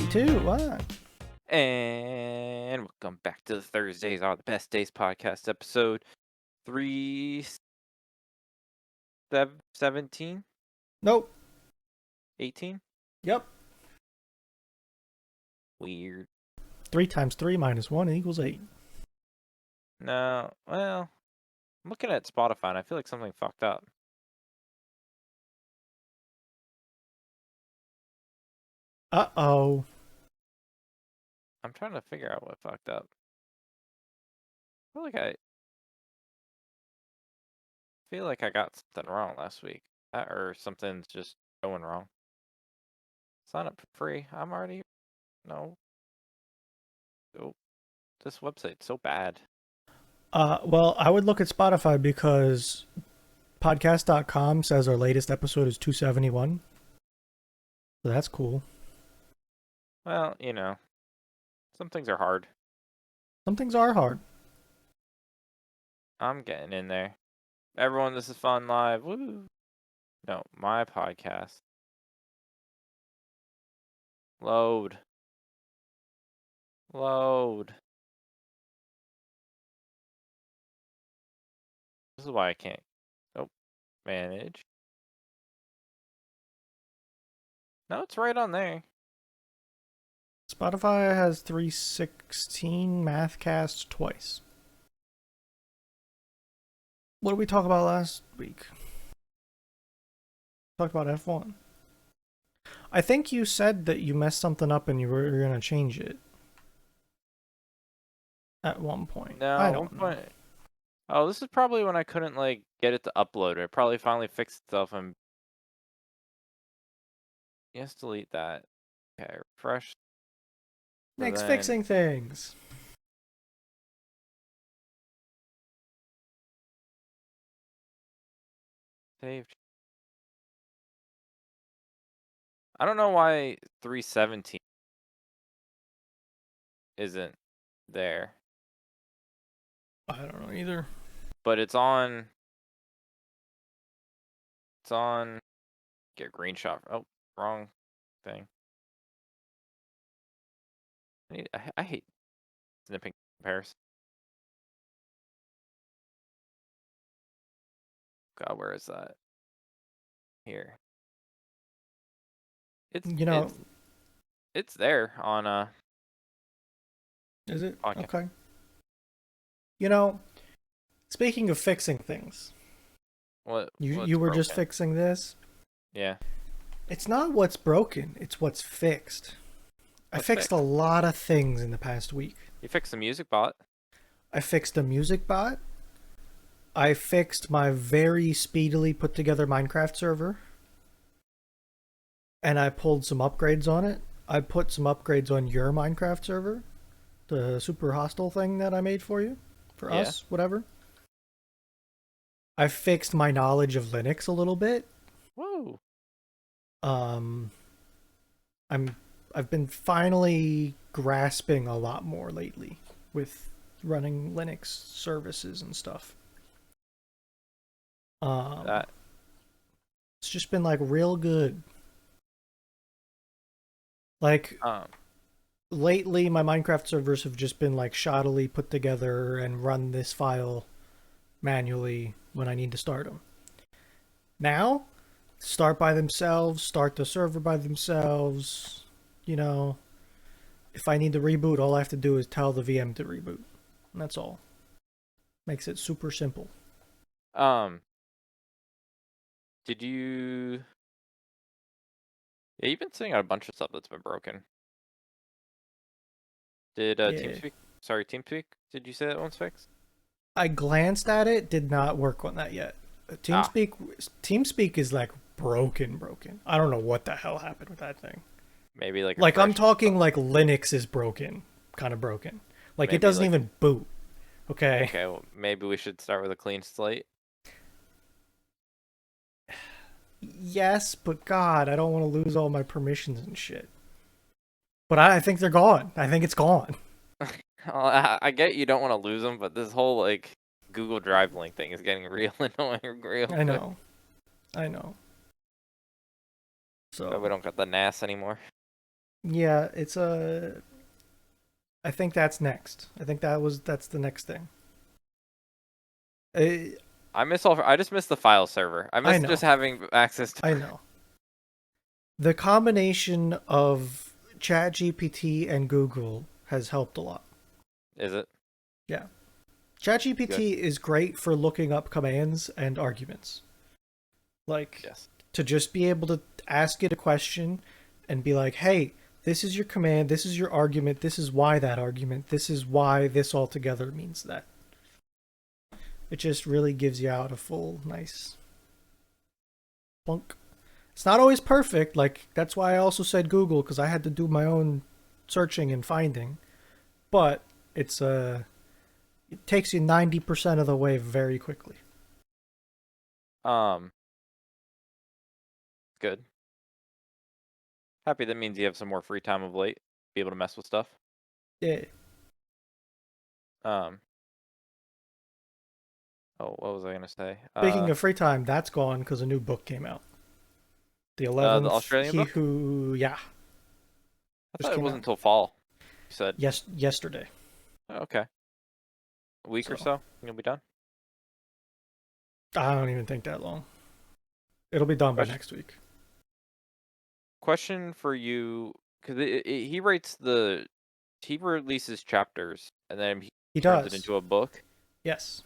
2, what? And welcome back to the Thursdays Are the Best Days podcast, episode 317, Nope. 18. Yep. Weird. 3 times 3 minus 1 equals 8. No, well, I'm looking at Spotify and I feel like something fucked up. Uh-oh. I'm trying to figure out what fucked up. I feel like I got something wrong last week, or something's just going wrong. Sign up for free. I'm already no. Oh, this website's so bad. Well, I would look at Spotify because podcast.com says our latest episode is 271. So that's cool. Well, some things are hard. Some things are hard. I'm getting in there. Everyone, this is Fun Live. Woo! No, my podcast. Load. Load. This is why I can't. Oh, manage. No, it's right on there. Spotify has 316 Mathcasts twice. What did we talk about last week? Talked about F1. I think you said that you messed something up and you were going to change it. At one point. No, I don't know. Oh, this is probably when I couldn't, get it to upload. It probably finally fixed itself and... Yes, delete that. Okay, refresh. Nick's fixing things. Saved. I don't know why 317 isn't there. I don't know either. But it's on... It's on... Get a green shot. Oh, wrong thing. I hate snipping comparison. God, where is that? Here. It's there on Is it? podcast. Okay. Speaking of fixing things. You were just fixing this? Yeah. It's not what's broken, it's what's fixed. I fixed a lot of things in the past week. You fixed the music bot. I fixed the music bot. I fixed my very speedily put together Minecraft server. And I pulled some upgrades on it. I put some upgrades on your Minecraft server. The super hostile thing that I made for you. For us, whatever. I fixed my knowledge of Linux a little bit. Whoa. I've been finally grasping a lot more lately with running Linux services and stuff. It's just been real good. Lately my Minecraft servers have just been shoddily put together and run this file manually when I need to start them. Now, start by themselves, start the server by themselves. If I need to reboot, all I have to do is tell the VM to reboot. And that's all. Makes it super simple. Did you... Yeah, you've been saying a bunch of stuff that's been broken. Did TeamSpeak, did you say that one's fixed? I glanced at it, did not work on that yet. TeamSpeak is broken. I don't know what the hell happened with that thing. Maybe I'm talking Linux is broken, kind of broken. It doesn't even boot. Okay. Okay, well, maybe we should start with a clean slate. Yes, but God, I don't want to lose all my permissions and shit. But I think they're gone. I think it's gone. I get you don't want to lose them, but this whole Google Drive link thing is getting real annoying. I know. So we don't got the NAS anymore. Yeah, it's a. I think that's next. I think that's the next thing. I, I just miss the file server. I I miss just know, having access to. I know. The combination of ChatGPT and Google has helped a lot. Is it Yeah. good? ChatGPT is great for looking up commands and arguments. Like, Yes. to just be able to ask it a question and be like, hey, this is your command, this is your argument, this is why that argument, this is why this altogether means that. It just really gives you out a full, nice plunk. It's not always perfect. Like, that's why I also said Google, because I had to do my own searching and finding. But it takes you 90% of the way very quickly. Um, good. Happy that means you have some more free time of late. Be able to mess with stuff. Yeah. Um. Oh, what was I gonna say? Speaking of free time, that's gone because a new book came out. The The 11th, Australian He book. Who, yeah, I just thought it came wasn't out. until fall. You said. Yes, yesterday. Oh, okay. A week or So so, you'll be done. I don't even think that long. It'll be done by Question. next week. Question for you, because he releases chapters and then he He turns it does. into a book. Yes.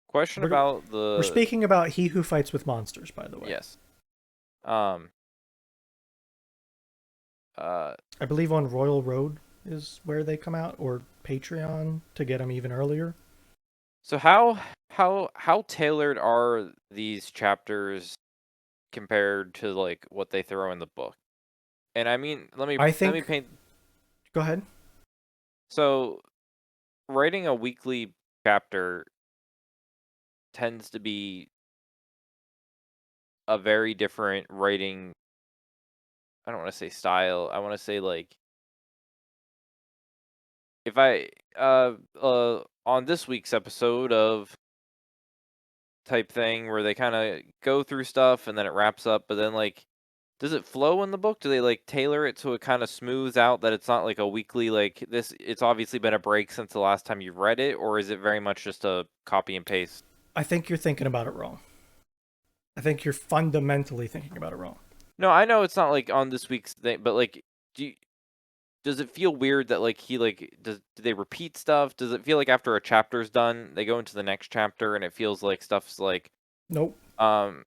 Question We're, about we're the speaking about He Who Fights with Monsters, by the way. yes. Um. Uh. I believe on Royal Road is where they come out, or Patreon to get them even earlier. So how tailored are these chapters compared to like what they throw in the book? And I mean, I let me think. paint. Go ahead. So writing a weekly chapter tends to be a very different writing. I don't want to say style. I want to say like if I on this week's episode of type thing where they kind of go through stuff and then it wraps up, but then like does it flow in the book? Do they like tailor it so it kind of smooths out that it's not like a weekly like this it's obviously been a break since the last time you've read it, or is it very much just a copy and paste? I think you're thinking about it wrong. I think you're fundamentally thinking about it wrong. No, I know it's not like on this week's thing, but like do you, does it feel weird that like he like do they repeat stuff? Does it feel like after a chapter's done, they go into the next chapter and it feels like stuff's like Nope. um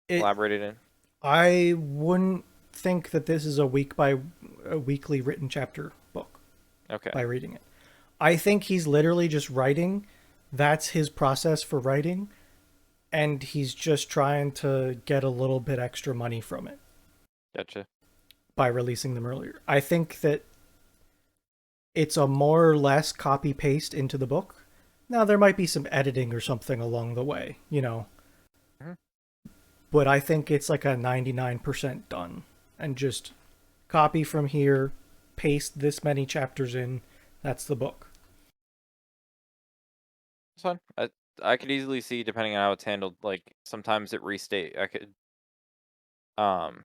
It. elaborated in? I wouldn't think that this is a weekly written chapter book Okay. by reading it. I think he's literally just writing. That's his process for writing, and he's just trying to get a little bit extra money from it Gotcha. by releasing them earlier. I think that it's a more or less copy paste into the book. Now there might be some editing or something along the way, Mhm. but I think it's like a 99% done and just copy from here, paste this many chapters in, that's the book. It's fine. I could easily see depending on how it's handled, like sometimes it restate um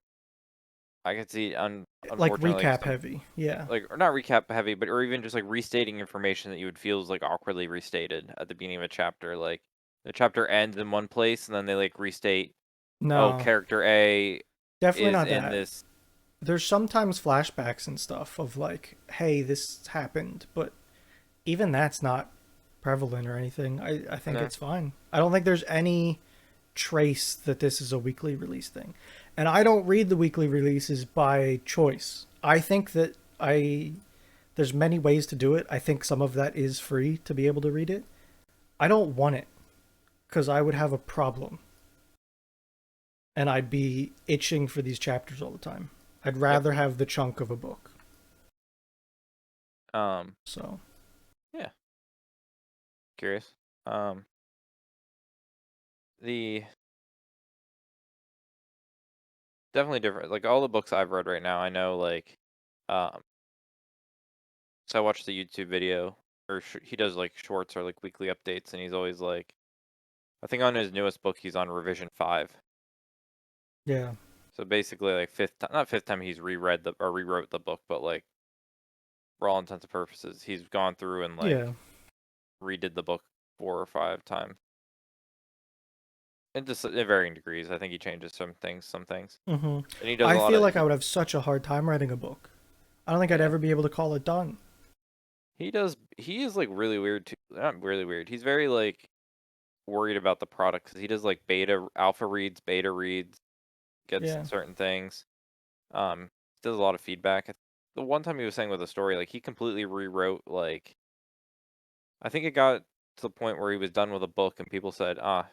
I could see Like unfortunately like recap some heavy. Yeah. like or not recap heavy, but or even just like restating information that you would feel is like awkwardly restated at the beginning of a chapter. Like the chapter ends in one place and then they like restate, oh, No, character A definitely is not in that. this. There's sometimes flashbacks and stuff of like, hey, this happened, but even that's not prevalent or anything. I think Nah. it's fine. I don't think there's any trace that this is a weekly release thing. And I don't read the weekly releases by choice. I think that I there's many ways to do it. I think some of that is free to be able to read it. I don't want it cuz I would have a problem and I'd be itching for these chapters all the time. I'd Yep. rather have the chunk of a book. Um So, yeah, curious. The definitely different. Like all the books I've read right now, I know like um so I watched the YouTube video or he does like shorts or like weekly updates and he's always like I think on his newest book he's on revision 5. yeah. So basically, like not fifth time he's rewrote the book, but like for all intents and purposes, he's gone through and like Yeah. redid the book 4 or 5 times. And just in varying degrees. I think he changes some things, Mm-hmm. and he does a I lot feel of like I would have such a hard time writing a book. I don't think I'd yeah. ever be able to call it done. He does. He is like really weird too. Not really weird. He's very like worried about the product because he does like alpha reads, beta reads, gets Yeah. certain things. Does a lot of feedback. The one time he was saying with a story, like he completely rewrote. Like I think it got to the point where he was done with a book, and people said, "Ah,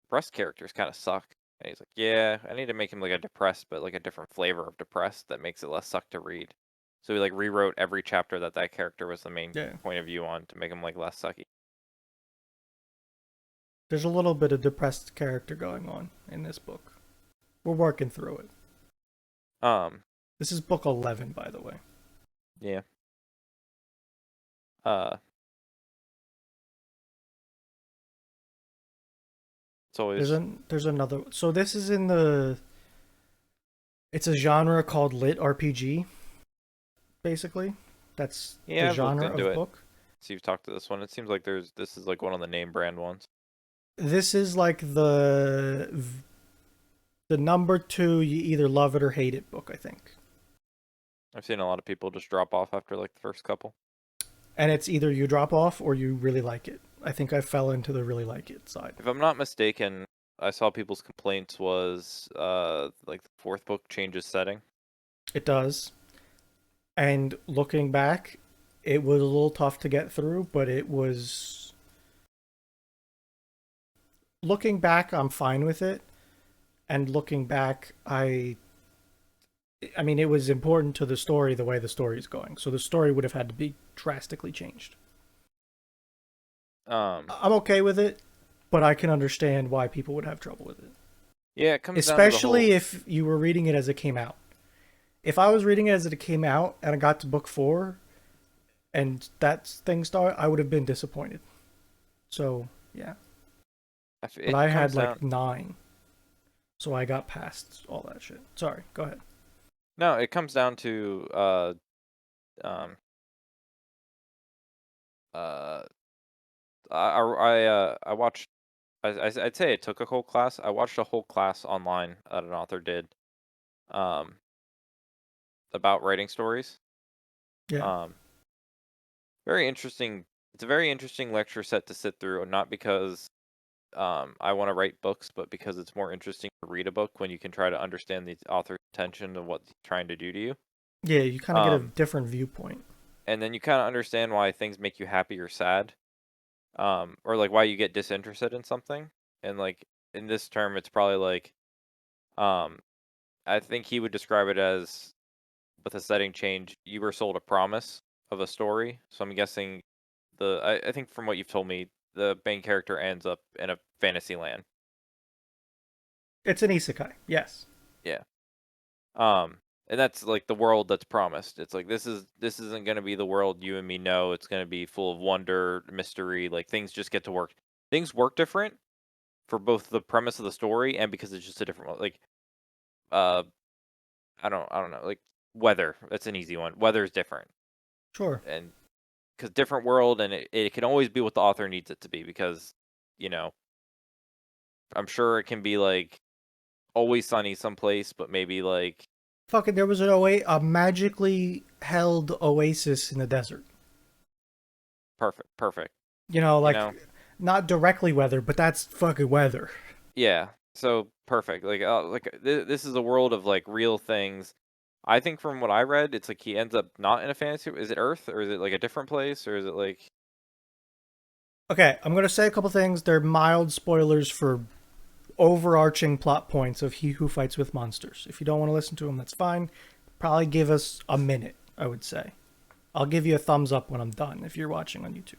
depressed characters kind of suck." And he's like, "Yeah, I need to make him like a depressed, but like a different flavor of depressed that makes it less suck to read." So he like rewrote every chapter that character was the main Yeah. point of view on to make him like less sucky. There's a little bit of depressed character going on in this book. We're working through it. Um, This is book 11, by the way. yeah. Uh, it's always There's another. So this is in the. It's a genre called lit RPG. Basically, that's the yeah. I've looked genre into of it. book. So you've talked to this one. It seems like this is like one of the name brand ones. This is like the number two. You either love it or hate it book, I think. I've seen a lot of people just drop off after like the first couple. And it's either you drop off or you really like it. I think I fell into the really like it side. If I'm not mistaken, I saw people's complaints was like the fourth book changes setting. It does. And looking back, it was a little tough to get through, but it was. Looking back, I'm fine with it. And looking back, I mean, it was important to the story the way the story is going. So the story would have had to be drastically changed. I'm okay with it, but I can understand why people would have trouble with it. Yeah, it comes down to the Especially whole. if you were reading it as it came out. If I was reading it as it came out and I got to book 4 and that thing started, I would have been disappointed. So, yeah. But It I comes had like down. 9. So I got past all that shit. Sorry, go ahead. No, it comes down to um uh I watched. I'd say I took a whole class. I watched a whole class online that an author did um about writing stories. Yeah. Um, very interesting. It's a very interesting lecture set to sit through, not because I want to write books, but because it's more interesting to read a book when you can try to understand the author's intention and what he's trying to do to you. Yeah, you kind of get a Um, different viewpoint. and then you kind of understand why things make you happy or sad, or like why you get disinterested in something. And like in this term, it's probably like, um, I think he would describe it as with a setting change, you were sold a promise of a story. So I'm guessing I think from what you've told me, the main character ends up in a fantasy land. It's an isekai, yes. Yeah. Um, and that's like the world that's promised. It's like this isn't gonna be the world you and me know. It's gonna be full of wonder, mystery. Like things just get to work. Things work different for both the premise of the story and because it's just a different one. Like uh, I don't know. Like weather. That's an easy one. Weather is different, Sure. and because different world, and it can always be what the author needs it to be. Because you know, I'm sure it can be like always sunny someplace, but maybe like Fucking, there was a magically held oasis in the desert. perfect. You know, You like, know, not directly weather, but that's fucking weather. yeah. So perfect. This is a world of like real things. I think from what I read, it's like he ends up not in a fantasy. Is it Earth or is it like a different place or is it like Okay, I'm gonna say a couple things. They're mild spoilers for overarching plot points of He Who Fights with Monsters. If you don't want to listen to them, that's fine. Probably give us a minute, I would say. I'll give you a thumbs up when I'm done if you're watching on YouTube.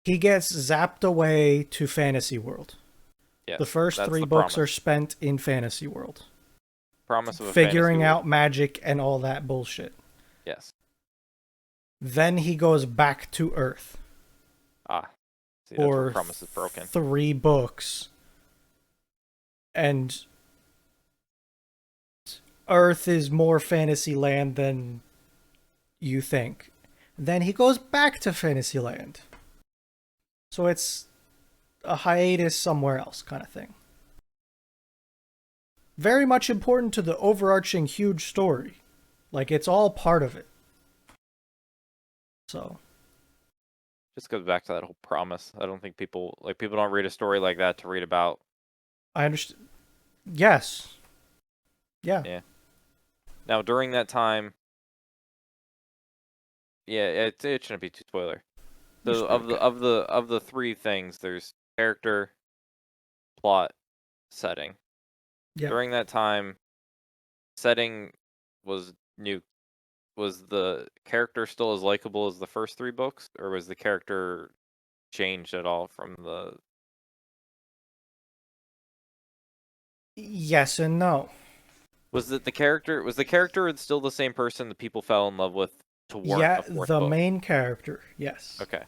He gets zapped away to Fantasy World. yes? The first That's 3 the books are promise. spent in Fantasy World, Promise of a fantasy figuring world. out magic and all that bullshit. Yes. Then he goes back to Earth Ah. See, that's where for promise is broken. 3 books. And Earth is more Fantasyland than you think. Then he goes back to Fantasyland. So it's a hiatus somewhere else kind of thing. Very much important to the overarching huge story. Like, it's all part of it. So, Just goes back to that whole promise. I don't think people don't read a story like that to read about. I understand. Yes. Yeah. Yeah. Now during that time, yeah, it shouldn't be too spoiler. You So should be okay. of the three things, there's character, plot, setting. Yeah. During that time, setting was new. Was the character still as likable as the first three books, or was the character changed at all from the? Yes and no. Was it the character? Was the character still the same person that people fell in love with to warrant Yeah, a fourth the book? main character, yes. Okay.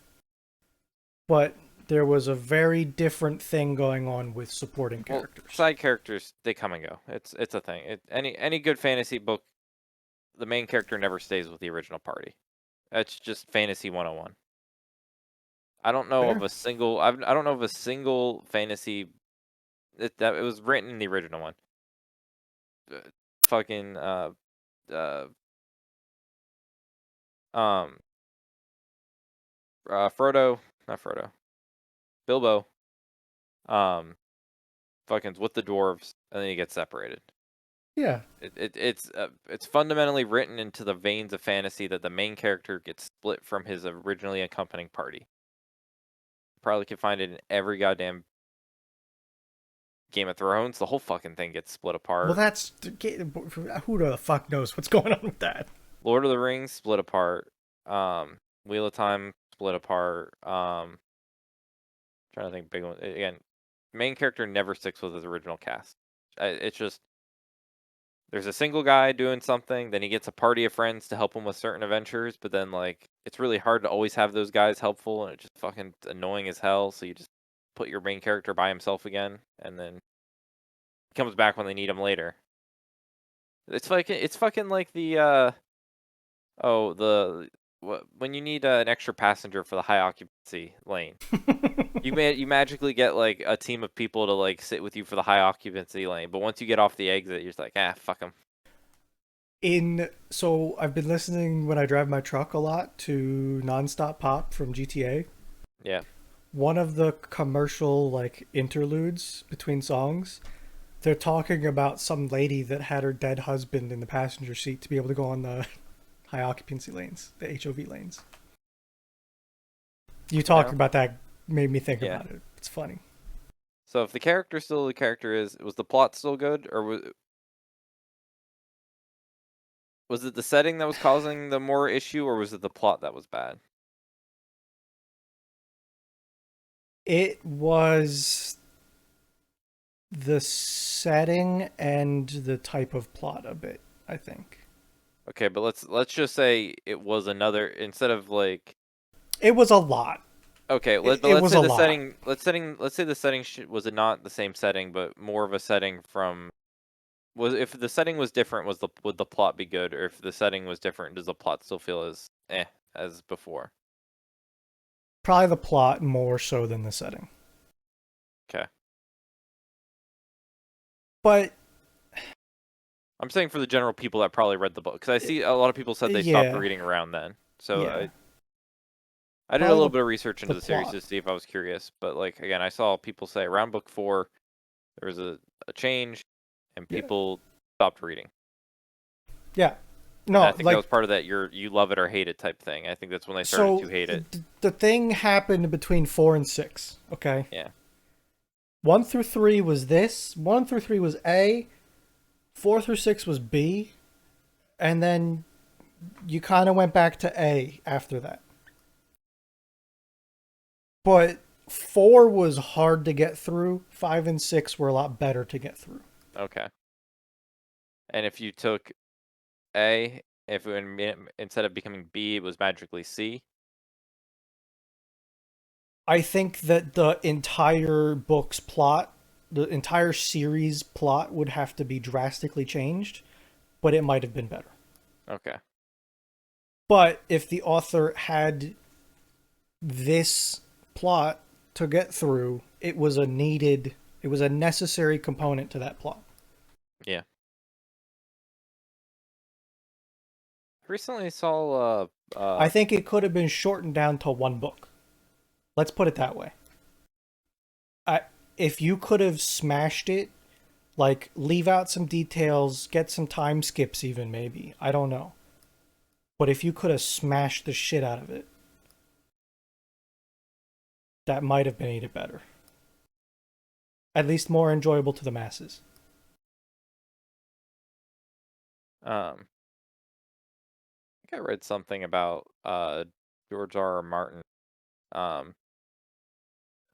But there was a very different thing going on with supporting Well, characters. side characters they come and go. It's a thing. Any good fantasy book, the main character never stays with the original party. That's just fantasy 101. I don't know of Fair. a single. I don't know of a single fantasy that it was written in the original one. Uh, fucking uh um Frodo, not Frodo, Bilbo, um fucking's with the dwarves, and then he gets separated. Yeah. It's fundamentally written into the veins of fantasy that the main character gets split from his originally accompanying party. Probably can find it in every goddamn Game of Thrones. The whole fucking thing gets split Well, apart. that's who the fuck knows what's going on with that. Lord of the Rings split apart. Wheel of Time split apart. Trying to think big one again. Main character never sticks with his original cast. It's just there's a single guy doing something, then he gets a party of friends to help him with certain adventures, but then like it's really hard to always have those guys helpful, and it's just fucking annoying as hell. So you just put your main character by himself again, and then he comes back when they need him later. It's fucking like the oh the when you need an extra passenger for the high occupancy lane. You magically get like a team of people to like sit with you for the high occupancy lane, but once you get off the exit, you're just like, fuck them. So I've been listening when I drive my truck a lot to Nonstop Pop from GTA. Yeah. One of the commercial like interludes between songs, they're talking about some lady that had her dead husband in the passenger seat to be able to go on the high occupancy lanes, the HOV lanes. You talking No. about that made me think Yeah. about it. It's funny. So if the character still the character is, was the plot still good, or was it the setting that was causing the more issue, or was it the plot that was bad? It was the setting and the type of plot a bit, I think. Okay, but let's just say it was another instead of like It was a lot. okay, It let's was say a the lot. setting let's say the setting was it not the same setting, but more of a setting from was if the setting was different, was the would the plot be good, or if the setting was different, does the plot still feel as as before? Probably the plot more so than the setting. Okay, But I'm saying for the general people that probably read the book, because I see a lot of people said they stopped yeah, reading around then. So yeah. I did a Probably little bit of research into the the series plot. to see if I was curious, but like again, I saw people say around book 4 there was a change, and Yeah. people stopped reading. Yeah. And I No, think that like was part of that you love it or hate it type thing. I think that's when they started to so hate it. the thing happened between 4 and 6, okay? Yeah. 1 through 3 was this, 1 through 3 was A, 4 through 6 was B, and then you kind of went back to A after that. But 4 was hard to get through, 5 and 6 were a lot better to get through. Okay. And if you took A, if instead of becoming B, it was magically C. I think that the entire the entire series plot would have to be drastically changed but it might have been better. Okay. But if the author had this plot to get through, it was a necessary component to that plot. Yeah. Recently saw I think it could have been shortened down to one book. Let's put it that way. I, if you could have smashed it, like leave out some details, get some time skips, even maybe. I don't know. But if you could have smashed the shit out of it, that might have made it better. At least more enjoyable to the masses. I think I read something about George R. R. Martin. Um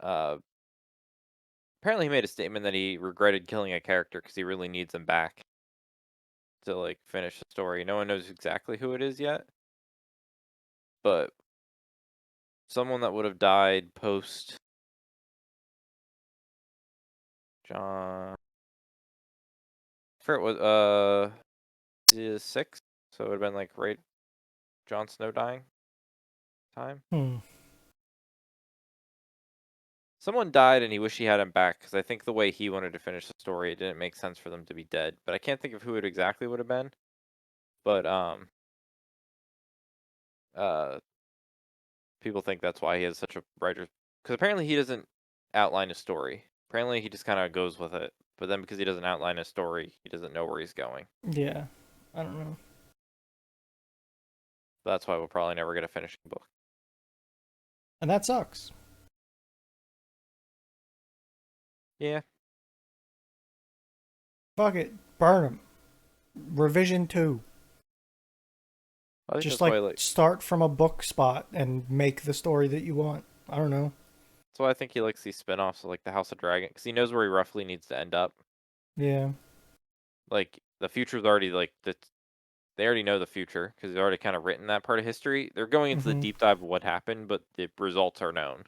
uh Apparently he made a statement that he regretted killing a character because he really needs him back to like finish the story. No one knows exactly who it is yet, but someone that would have died post John. I forget what is 6, so it would have been like right Jon Snow dying time. Hmm. Someone died and he wished he had him back because I think the way he wanted to finish the story, it didn't make sense for them to be dead. But I can't think of who it exactly would have been. But uh people think that's why he has such a writer, because apparently he doesn't outline a story. Apparently he just kind of goes with it. But then because he doesn't outline a story, he doesn't know where he's going. Yeah. I don't know. That's why we'll probably never get a finishing book. And that sucks. Yeah, Fuck it. Burn them. Revision 2. I think Just that's why like like start from a book spot and make the story that you want. I don't know. that's why I think he likes these spin-offs of like the House of Dragon, because he knows where he roughly needs to end up. Yeah. Like the future's already like they already know the future because they've already kind of written that part of history. They're going into the Mm-hmm. deep dive of what happened, but the results are known.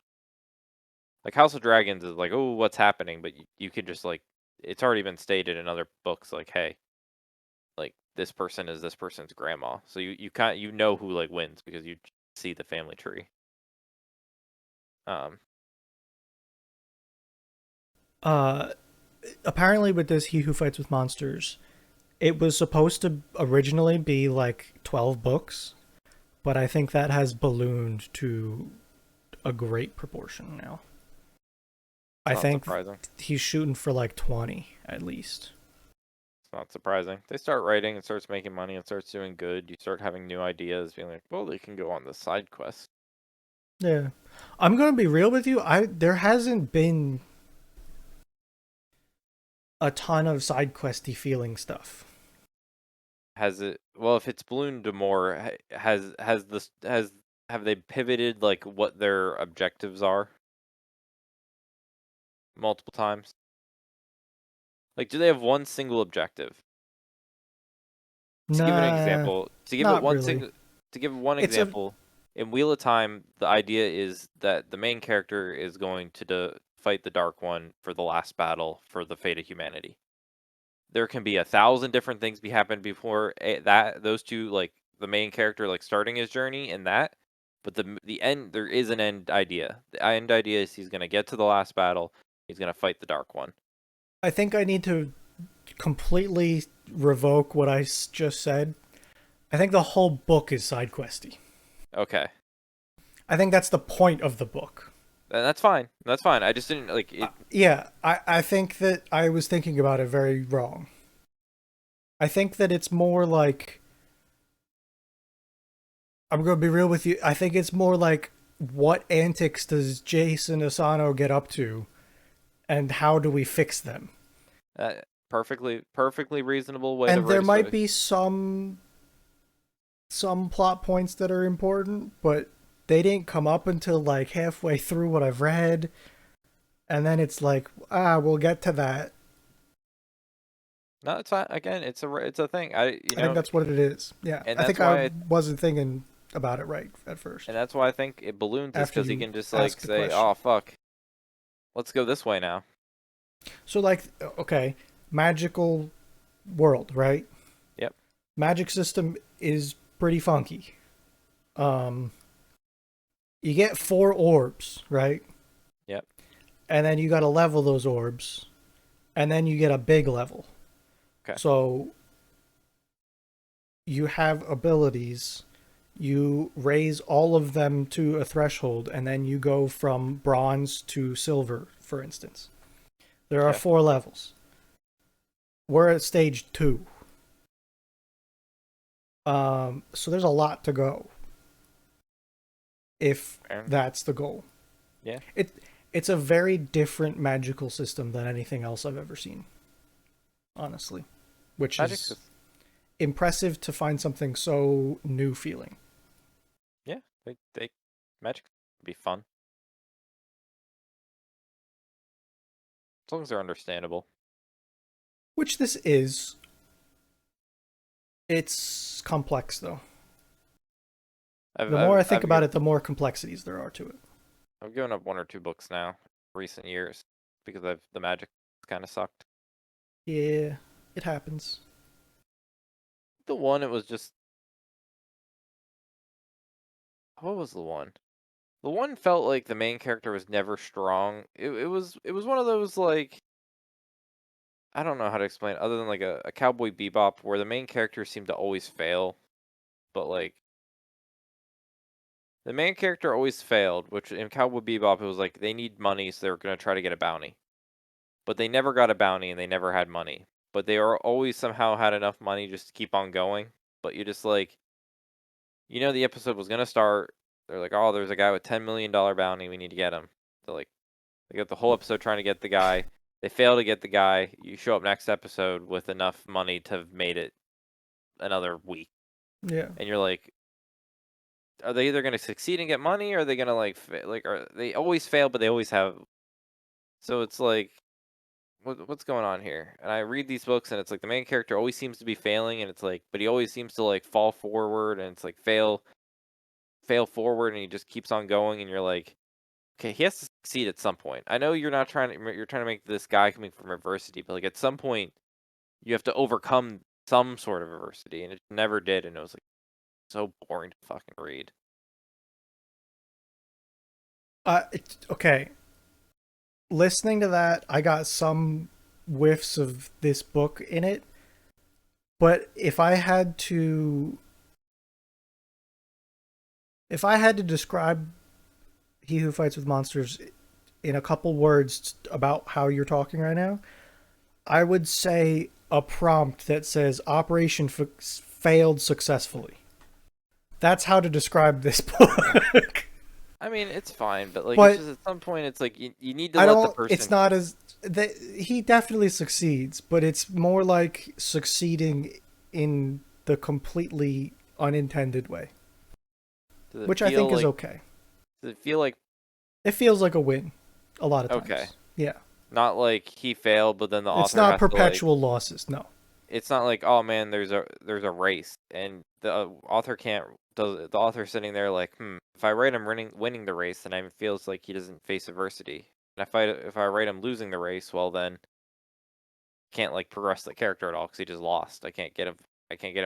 Like House of Dragons is like, oh, what's happening? But you could just like, it's already been stated in other books, like, hey, like this person is this person's grandma, so you know who like wins because you see the family tree. Um, Uh, Apparently with this He Who Fights with Monsters, it was supposed to originally be like 12 books, but I think that has ballooned to a great proportion now. it's I not think surprising. he's shooting for like 20 at least. It's not surprising. They start writing, it starts making money, it starts doing good. You start having new ideas, being like, well, they can go on this side quest. Yeah. I'm going to be real with you. There hasn't been a ton of side questy feeling stuff. Has it? Well, if it's ballooned to more, has this has have they pivoted like what their objectives are multiple times? Like, do they have one single objective? To give an Nah, example, not really. to give one It's a example, in Wheel of Time, the idea is that the main character is going to fight the Dark One for the last battle for the fate of humanity. There can be 1,000 different things be happened before that those two, like the main character like starting his journey in that, but the end, there is an end idea. The end idea is he's gonna get to the last battle. He's gonna fight the Dark One. I think I need to completely revoke what I just said. I think the whole book is side questy. Okay, I think that's the point of the book. and that's fine. That's fine. I just didn't like it. Yeah, I think that I was thinking about it very wrong. I think that it's more like, I'm going to be real with you. I think it's more like, what antics does Jason Asano get up to, and how do we fix them? Perfectly reasonable way to And there write might story. be some plot points that are important, but they didn't come up until like halfway through what I've read, and then it's like, we'll get to that. No, it's fine. Again, it's a thing. I think that's what it is. Yeah, And I that's think I why wasn't thinking about it right at first. I think it balloons is After because he you can just like ask the say, question. "Oh fuck, let's go this way now." So like, okay, magical world, right? Yep. magic system is pretty funky. Um, you get 4 orbs, right? Yep. And then you got to level those orbs, and then you get a big level. Okay. So you have abilities. You raise all of them to a threshold, and then you go from bronze to silver, for instance. There are Okay. 4 levels. We're at stage 2. So there's a lot to go if Fair. that's the goal. Yeah. It's a very different magical system than anything else I've ever seen, honestly, which Magic's is just, impressive to find something so new feeling. yeah. They Magic would be fun as long as they're understandable. Which this is. It's complex though. The more I think about it, the more complexities there are to it. I've given up 1 or 2 books now, recent years, because the Magic kind of sucked. Yeah, it happens. The one, it was just, what was the one? The one felt like the main character was never strong. It was one of those, like, I don't know how to explain it, other than like a Cowboy Bebop where the main character seemed to always fail, but like the main character always failed, which in Cowboy Bebop it was like they need money, so they're gonna try to get a bounty. But they never got a bounty and they never had money. But they are always somehow had enough money just to keep on going. But you just like, the episode was gonna start. They're like, oh, there's a guy with $10 million bounty. We need to get him. They're like, they got the whole episode trying to get the guy. They fail to get the guy. You show up next episode with enough money to have made it another week, Yeah. and you're like, are they either gonna succeed and get money, or are they gonna are they always fail, but they always have? So it's like, what's going on here? And I read these books, and it's like the main character always seems to be failing, and it's like, but he always seems to like fall forward, and it's like fail forward, and he just keeps on going, and you're like, okay, he has to succeed at some point. I know you're trying to make this guy coming from adversity, but like at some point you have to overcome some sort of adversity, and it never did, and it was like so boring to fucking read. Okay. Listening to that, I got some whiffs of this book in it. But if I had to describe He Who Fights with Monsters in a couple words about how you're talking right now, I would say a prompt that says Operation failed successfully. That's how to describe this book. I mean, it's fine, but like it's But just at some point it's like you need to I let the don't. It's person. not as he definitely succeeds, but it's more like succeeding in the completely unintended way, Does it which I feel think is like? okay. Does it feel like It feels like a win a lot of okay? times. Yeah, Not like he failed, but then the it's author not has to like. perpetual losses. No. It's not like, oh man, there's a race, and the author can't. Does the author sitting there like, if I write him winning the race, then it feels like he doesn't face adversity. And if I write him losing the race, well then can't like progress the character at all because he just lost. I can't get him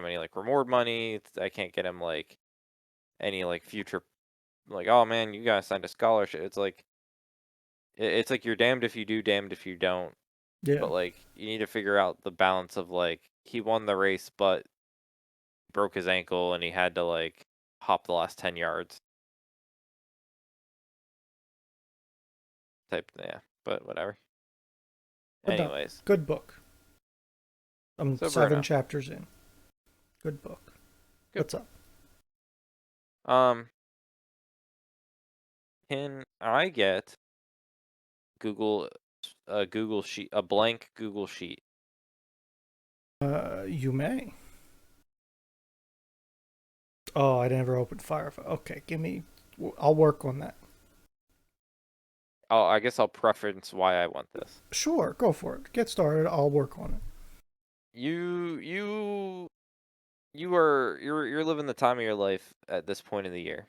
any like reward money. I can't get him like any like future like, oh man, you guys signed a scholarship. It's like it's like you're damned if you do, damned if you don't. Yeah, But like you need to figure out the balance of like he won the race, but broke his ankle and he had to like hop the last 10 yards type. Yeah, but whatever. but no, Anyways, good book. I'm so 7 chapters in. Good book. good. What's up? Um, can I get Google Google sheet, a blank Google sheet? You may. Oh, I never opened Firefox. Okay, give me. I'll work on that. I guess I'll preference why I want this. Sure, go for it. Get started. I'll work on it. You you're living the time of your life at this point in the year.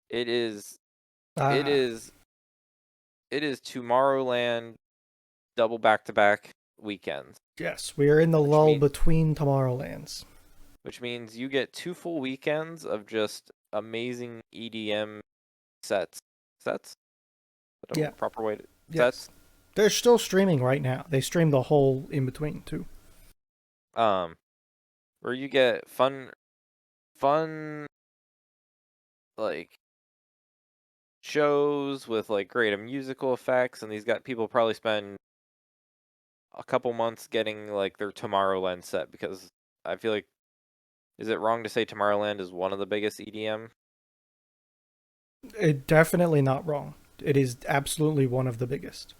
It is it Ah, is it is Tomorrowland double back to back weekends, Yes, we are in the which lull means between Tomorrowlands. you get 2 full weekends of just amazing EDM sets. Sets? Is that a Yeah, proper way to yes. sets? They're still streaming right now. They stream the whole in between too. Um, where you get fun like shows with like great musical effects, and these got people probably spend a couple months getting like their Tomorrowland set because I feel like, is it wrong to say Tomorrowland is one of the biggest EDM? It definitely not wrong. It is absolutely one of the biggest.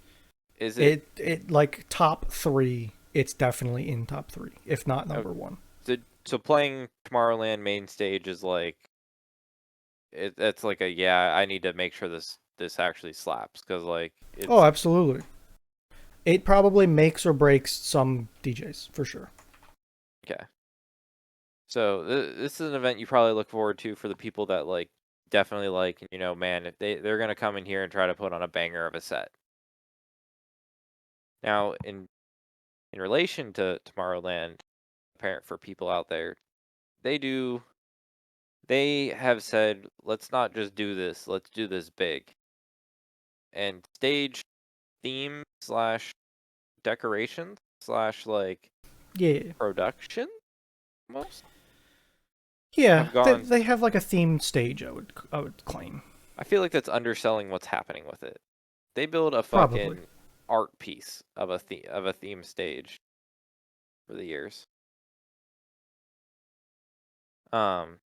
Is it It like top three. It's definitely in top three, if not uh, number one. so playing Tomorrowland main stage is like it's like a, yeah, I need to make sure this actually slaps because like Oh, it's absolutely. It probably makes or breaks some DJs for sure. okay. So this is an event you probably look forward to for the people that like definitely like, man, if they're gonna come in here and try to put on a banger of a set. Now, in relation to Tomorrowland, apparent for people out there, they do they have said, let's not just do this, let's do this big. And stage theme slash decoration slash like Yeah. production most Yeah, have they gone. they have like a themed stage. I would claim I feel like that's underselling what's happening with it. They build a probably. fucking art piece of a theme stage for the years. Um,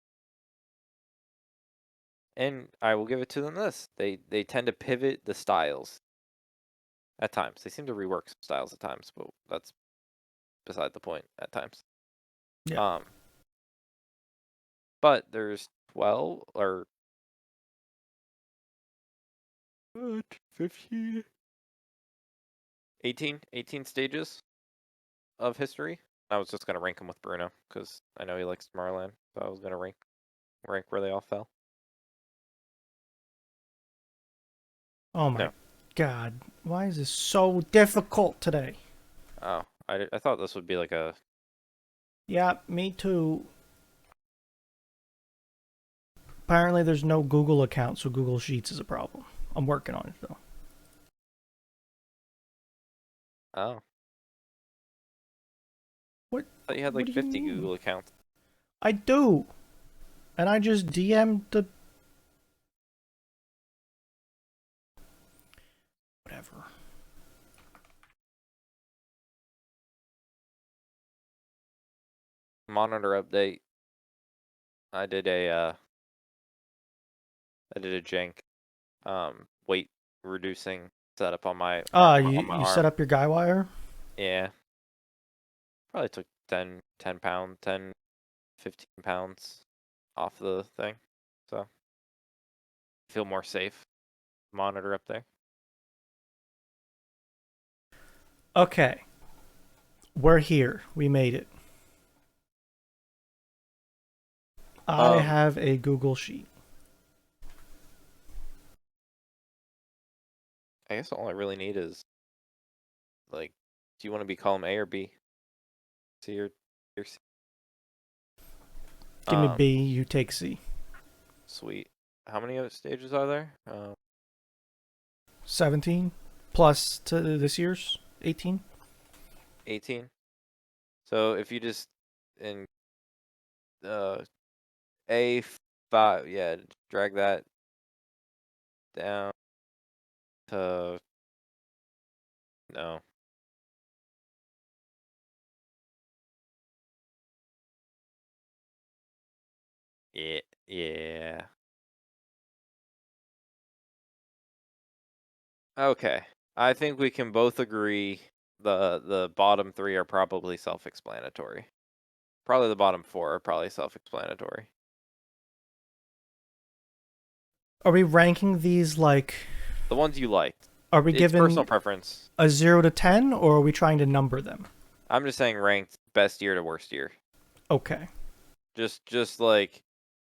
and I will give it to them this: they tend to pivot the styles at times. They seem to rework some styles at times, but that's beside the point at times. Yeah. Um, but there's 12 or 15, 18 stages of history. I was just gonna rank them with Bruno because I know he likes Tomorrowland, so I was gonna rank where they all fell. Oh my No. god, why is this so difficult today? Oh, I thought this would be like a. Yeah, me too. Apparently, there's no Google account, so Google Sheets is a problem. I'm working on it though. Oh, What? I thought you had What like do you 50 mean? Google accounts. I do, and I just DM'd the whatever. Monitor update. I did a jank weight reducing setup on my Ah, arm you on my you set arm. up your guy wire? Yeah, probably took 10 pounds, 10 15 pounds off the thing. So feel more safe. Monitor up there. Okay, we're here. We made it. I Um, have a Google Sheet. I guess all I really need is like, do you want to be column A or B? See your Give me B. You take C. sweet. How many other stages are there? 17 plus to this year's 18. 18. So if you just in uh A5, yeah, drag that down to no. Yeah, yeah. Okay. I think we can both agree the bottom three are probably self-explanatory. Probably the bottom four are probably self-explanatory. Are we ranking these like? The ones you liked. Are we It's personal giving preference. a 0 to 10, or are we trying to number them? I'm just saying ranked best year to worst year. Okay. Just like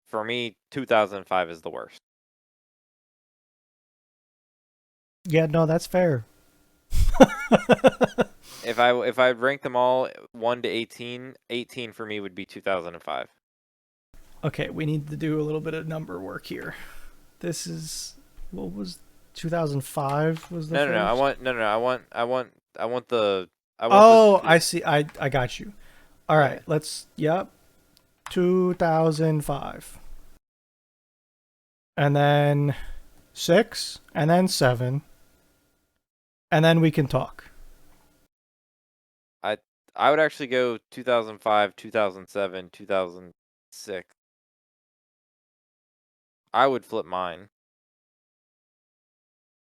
for me, 2005 is the worst. Yeah, no, that's fair. if I rank them all 1 to 18, 18 for me would be 2005. Okay, we need to do a little bit of number work here. This is what was 2005 was the No, no, no. I first. want no, no, no. I want the Oh, I see. I got you. All right, yeah. let's. Yep, 2005, and then 6, and then 7, and then we can talk. I would actually go 2005, 2007, 2006. I would flip mine.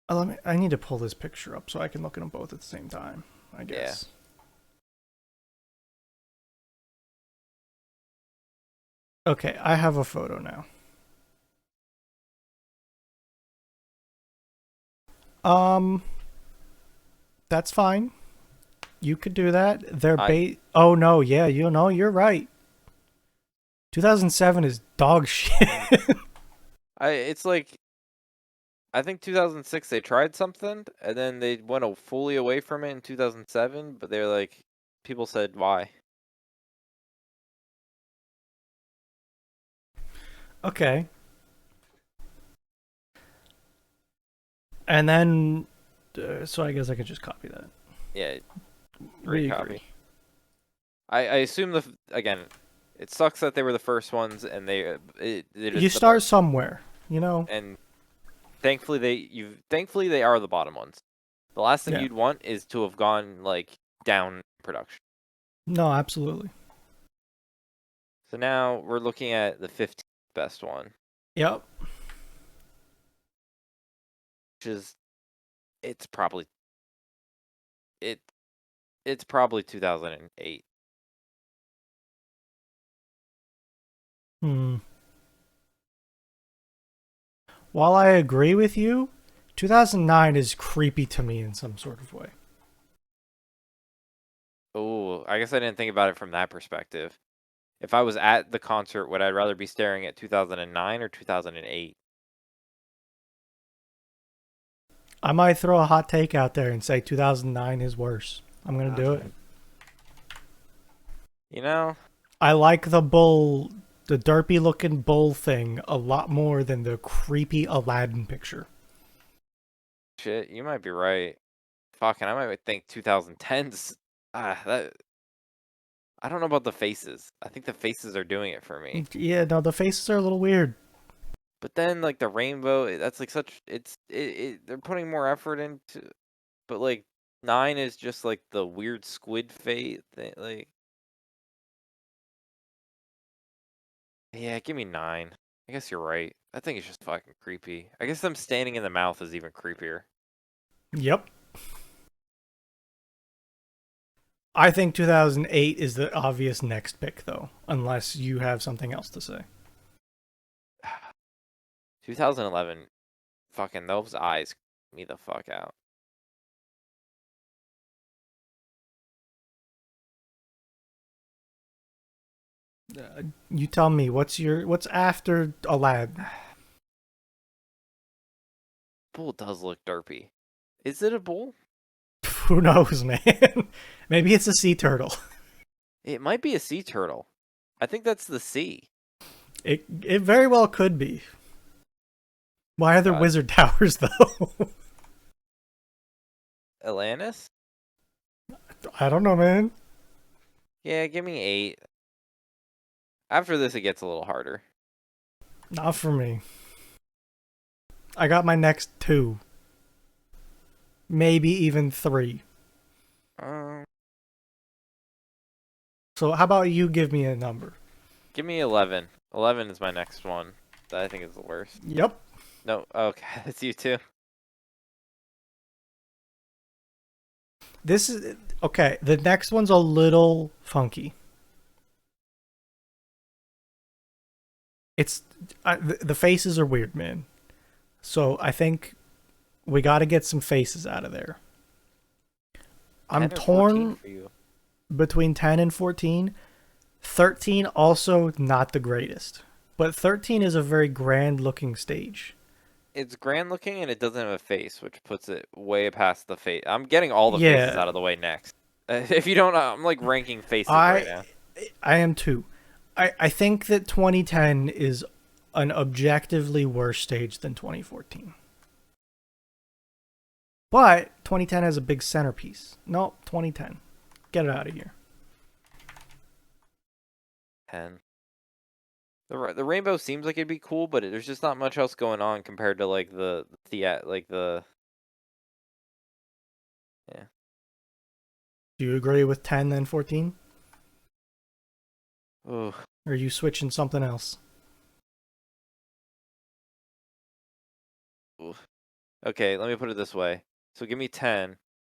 I need to pull this picture up so I can look at them both at the same time. I Yeah. guess. Okay, I have a photo now. Um, that's fine. You could do that. They're I bait. Oh no, yeah, you know, you're right. 2007 is dog shit. it's like I think 2006 they tried something and then they went fully away from it in 2007, but they're like people said why? Okay. And then, so I guess I could just copy that. Yeah, We great copy. agree. I assume again, it sucks that they were the first ones and they're You just the start somewhere, you know? and thankfully thankfully they are the bottom ones. The last thing Yeah. you'd want is to have gone like down in production. No, absolutely. So now we're looking at the 15th best one, Yep. which is it's probably it it's probably 2008. Hmm. While I agree with you, 2009 is creepy to me in some sort of way. Oh, I guess I didn't think about it from that perspective. If I was at the concert, would I rather be staring at 2009 or 2008? I might throw a hot take out there and say 2009 is worse. I'm going to do it. You know, I like the derpy looking bull thing a lot more than the creepy Aladdin picture. shit, you might be right. Fucking, I might think 2010s. That I don't know about the faces. I think the faces are doing it for me. Yeah, no, the faces are a little weird. But then like the rainbow, that's like such they're putting more effort into. But like 9 is just like the weird squid fate thing. Like yeah, give me 9. I guess you're right. I think it's just fucking creepy. I guess them standing in the mouth is even creepier. Yep. I think 2008 is the obvious next pick, though, unless you have something else to say. 2011, fucking those eyes creep me the fuck out. You tell me, what's after Aladdin? Bull does look derpy. Is it a bull? Who knows, man? Maybe it's a sea turtle. It might be a sea turtle. I think that's the sea. It very well could be. Why are there God. wizard towers though? Atlantis? I don't know, man. Yeah, give me 8. After this, it gets a little harder. Not for me. I got my next 2. Maybe even 3. Um, So how about you give me a number? give me 11. 11 is my next one that I think is the worst. Yep. No, okay, it's you too. This is okay. The next one's a little funky. It's the faces are weird, man. So I think we got to get some faces out of there. I'm 10 or 14 torn for you. between 10 and 14. 13 also not the greatest, but 13 is a very grand looking stage. It's grand looking and it doesn't have a face, which puts it way past the face. I'm getting all the faces Yeah, out of the way next. If you don't, I'm like ranking faces right I now. I am too. I think that 2010 is an objectively worse stage than 2014. But 2010 has a big centerpiece. No, 2010. Get it out of here. 10. The rainbow seems like it'd be cool, but there's just not much else going on compared to like the yeah. Do you agree with 10 then 14? Ooh, Or are you switching something else? ooh. Okay, let me put it this way. So give me 10,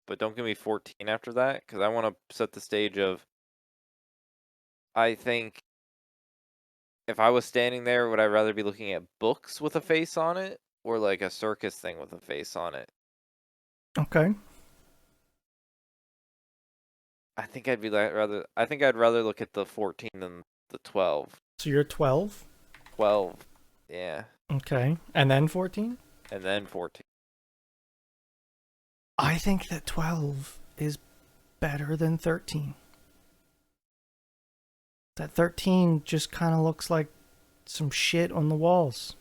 but don't give me 14 after that, because I want to set the stage of. I think if I was standing there, would I rather be looking at books with a face on it, or like a circus thing with a face on it? Okay. I think I'd be like rather. I think I'd rather look at the 14 than the 12. So you're 12. 12, yeah, Okay. And then 14? and then 14. I think that 12 is better than 13. That 13 just kind of looks like some shit on the walls.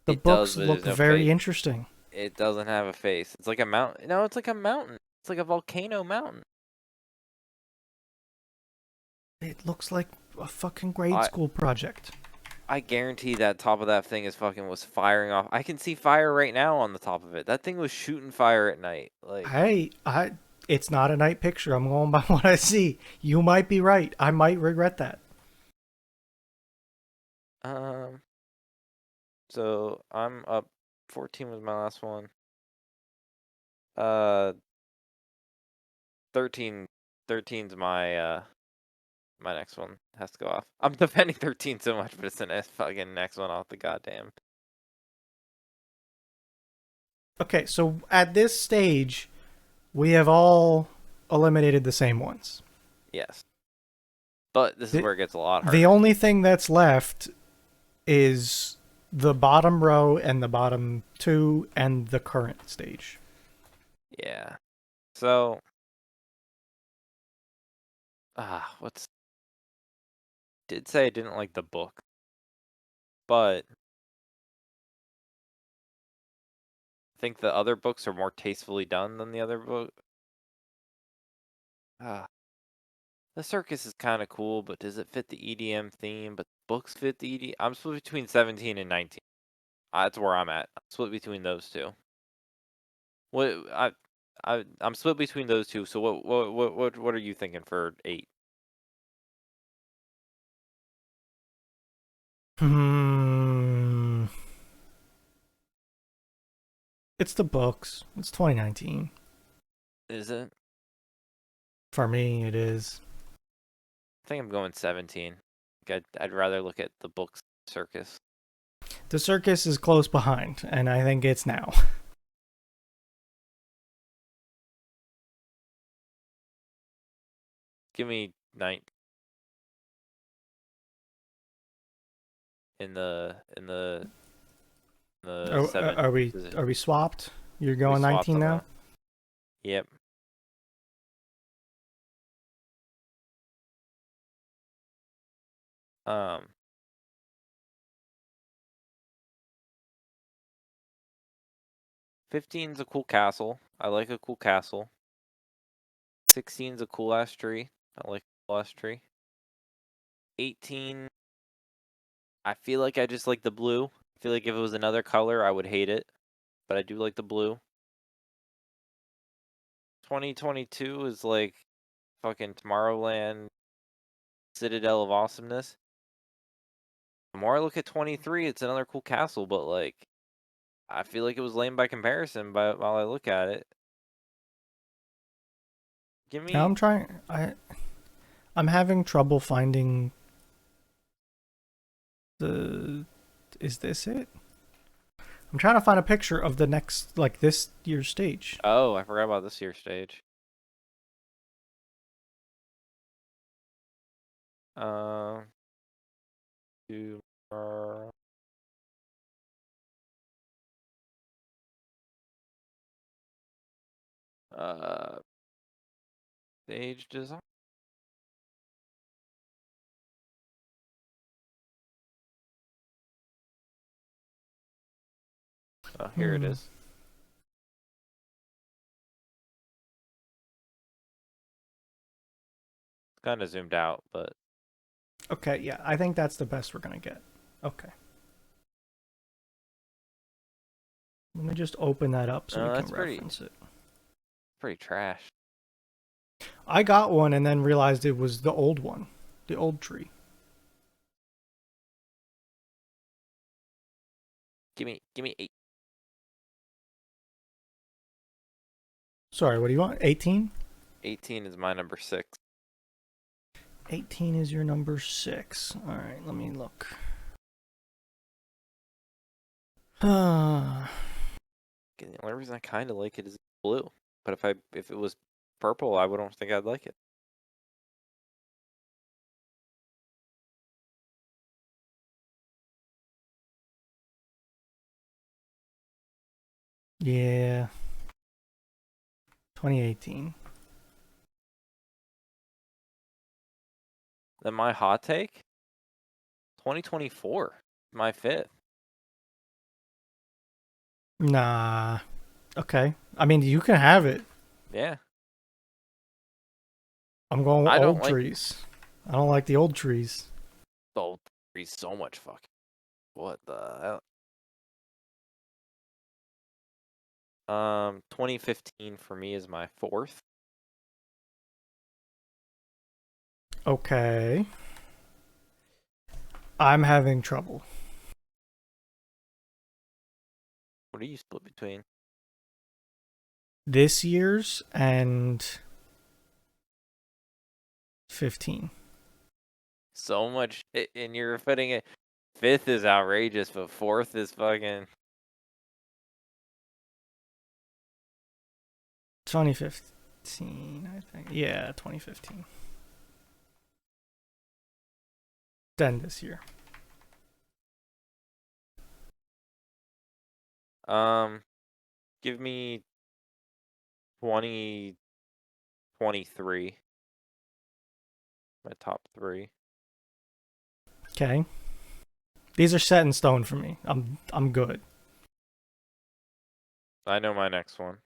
The It does, books but look there's no very face. interesting. It doesn't have a face. It's like a mountain. No, it's like a mountain. It's like a volcano mountain. It looks like a fucking grade I school project. I guarantee that top of that thing is fucking was firing off. I can see fire right now on the top of it. That thing was shooting fire at night. Like, It's not a night picture. I'm going by what I see. You might be right. I might regret that. um, so I'm up. 14 was my last one. Uh, 13, 13's my next one has to go off. I'm defending 13 so much, but it's the next fucking next one off the goddamn. Okay, so at this stage, we have all eliminated the same ones. Yes, but this is The, where it gets a lot the harder. only thing that's left is the bottom row and the bottom two and the current stage. Yeah. So, what's did say I didn't like the book, but I think the other books are more tastefully done than the other book. Ah, the circus is kind of cool, but does it fit the EDM theme? But books fit the EDM. I'm split between 17 and 19. That's where I'm at. I'm split between those two. What I'm split between those two. So what are you thinking for 8? Hmm. It's the books. It's 2019. Is it? For me, it is. I think I'm going 17. I'd rather look at the books circus. The circus is close behind, and I think it's now. Give me 9 in the 7 Are position. we swapped? You're We going swapped 19 on now? that. Yep. Um, 15's a cool castle. I like a cool castle. 16's a cool ass tree. I like a cool ass tree. 18, I feel like I just like the blue. I feel like if it was another color, I would hate it, but I do like the blue. 2022 is like fucking Tomorrowland, Citadel of Awesomeness. The more I look at 23, it's another cool castle, but like I feel like it was lame by comparison. But while I look at it, give Now me. I'm trying. I'm having trouble finding the. Is this it? I'm trying to find a picture of the next, like this year's stage. Oh, I forgot about this year's stage. Um, tomorrow. Uh, Stage design. Oh, here it is. Kind of zoomed out, but Okay, yeah, I think that's the best we're gonna get. Okay. Let me just open that up so we can that's reference it. pretty trash. I got one and then realized it was the old one, the old tree. Give me 8. Sorry, what do you want? 18? 18 is my number 6. 18 is your number 6. All right, let me look. The only reason I kind of like it is blue. But if it was purple, I wouldn't think I'd like it. Yeah. 2018. Then my hot take, 2024, my 5th. Nah. Okay. I mean, you can have it. Yeah. I'm going with I don't old like trees. I don't like the old trees. the old trees so much fucking. What the hell? 2015 for me is my 4th. Okay. I'm having trouble. What are you split between? This year's and 15. So much, and you're fitting it. 5th is outrageous, but 4th is fucking. 2015, I think. Yeah, 2015. Then this year. Give me 2023. My top 3. Okay. These are set in stone for me. I'm good. I know my next one.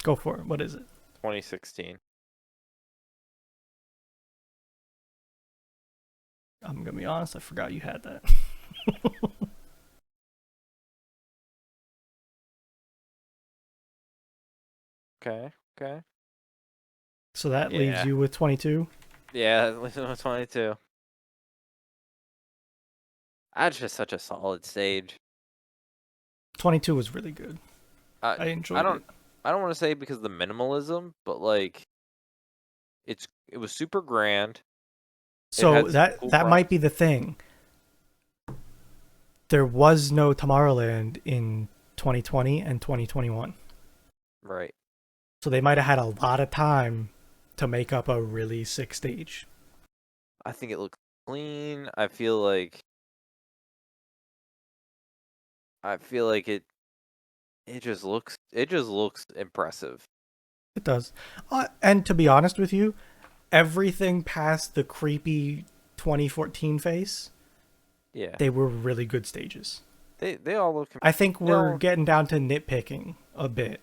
Go for it. What is it? 2016. I'm gonna be honest, I forgot you had that. Okay. Okay. So that leaves Yeah. you with 22. Yeah, at least it was 22. That's just such a solid stage. 22 was really good. I I I enjoyed don't it. I don't want to say because of the minimalism, but like it was super grand. It So had some that cool that might be props. the thing. There was no Tomorrowland in 2020 and 2021. Right. So they might have had a lot of time to make up a really sick stage. I think it looks clean. I feel like it just looks impressive. It does. And to be honest with you, everything past the creepy 2014 phase, Yeah. they were really good stages. They all look I think they we're all getting down to nitpicking a bit.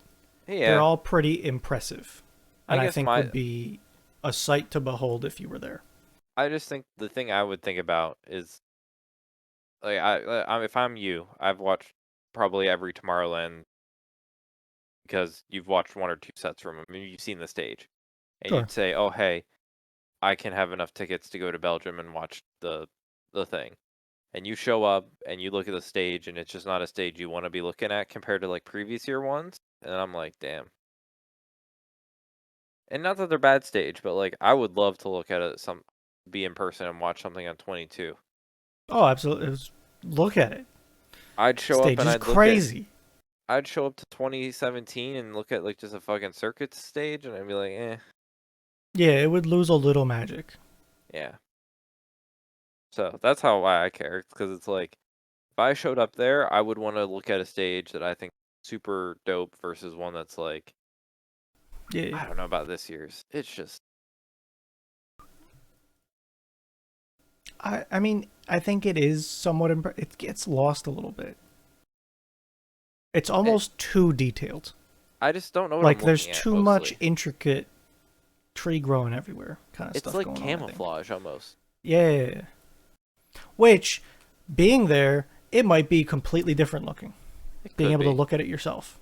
They're yeah. all pretty impressive. I And I guess think would be a sight to behold if you were there. I just think the thing I would think about is like if I'm you, I've watched probably every Tomorrowland because you've watched 1 or 2 sets from them. You've seen the stage, and Sure. you'd say, "Oh, hey, I can have enough tickets to go to Belgium and watch the thing." And you show up and you look at the stage, and it's just not a stage you want to be looking at compared to like previous year ones. And I'm like, damn. And not that they're bad stage, but like I would love to look at it be in person and watch something on 22. Oh, absolutely. Look at it. I'd show up Stage and is crazy. I'd show up to 2017 and look at like just a fucking circuit stage, and I'd be like, eh, Yeah, it would lose a little magic. yeah. So that's why I care, because it's like if I showed up there, I would want to look at a stage that I think super dope versus one that's like Yeah. I don't know about this year's. It's just I mean, I think it is somewhat. It gets lost a little bit. It's Eh, almost too detailed. I just don't know what I'm Like there's looking at too much mostly. intricate tree growing everywhere kind of It's stuff like going on. I think. camouflage almost. Yeah. Which, being there, it might be completely different looking. It Being could able to be. look at it yourself.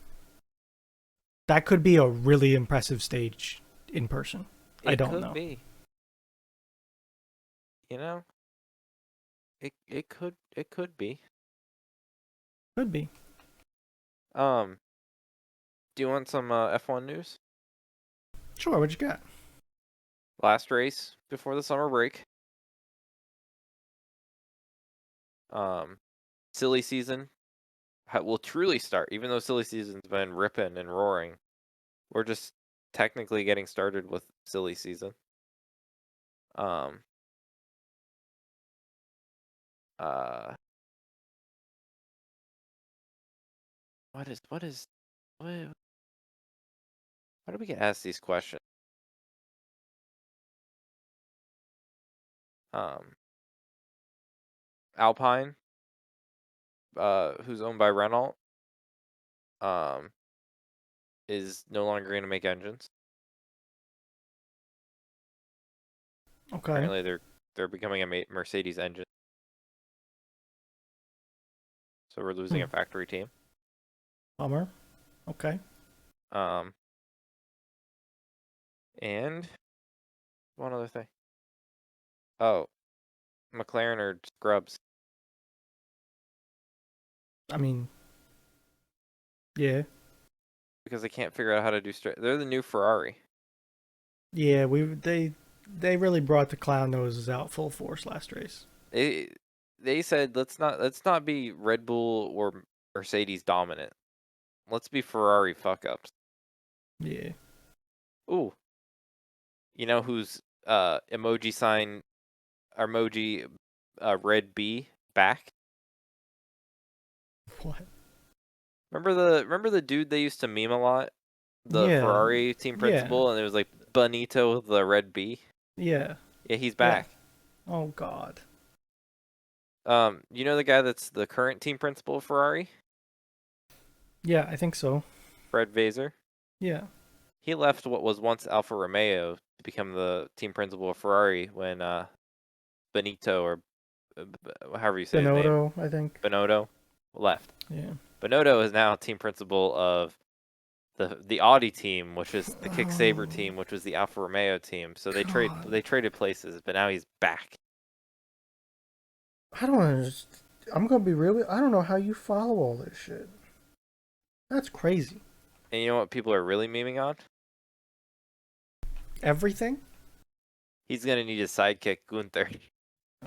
That could be a really impressive stage in person. I It don't could know. be. You know, it could be. Could be. Um, do you want some F1 news? Sure, what you got? Last race before the summer break. Um, silly season will truly start, even though silly season's been ripping and roaring. We're just technically getting started with silly season. Um, uh, what? How do we get asked these questions? Um, Alpine, who's owned by Renault, um, is no longer going to make engines. Okay. Apparently, they're becoming a Mercedes engine, so we're losing Hmm. a factory team. Bummer. Okay. Um, and one other thing. Oh, McLaren are scrubs I mean, yeah. because they can't figure out how to do straight. They're the new Ferrari. Yeah, they really brought the clown noses out full force last race. They they said let's not be Red Bull or Mercedes dominant. Let's be Ferrari fuck ups. Yeah. Ooh, you know who's emoji sign emoji red B back? What? Remember the dude they used to meme a lot? The Yeah. Ferrari team Yeah. principal, and it was like Bonito with the red B. Yeah. Yeah, he's Yeah. back. Oh God. You know the guy that's the current team principal of Ferrari? Yeah, I think so. Fred Vaser. Yeah. He left what was once Alfa Romeo to become the team principal of Ferrari when Benito or however you say his name, Binotto, I think. Bonotto, left. Yeah. Bonotto is now team principal of the Audi team, which is the Kick Saber Oh team, which was the Alfa Romeo team. So God. they traded places, but now he's back. I don't understand. I'm gonna be really. I don't know how you follow all this shit. That's crazy. And you know what people are really memeing on? Everything? He's gonna need a sidekick, Gunther.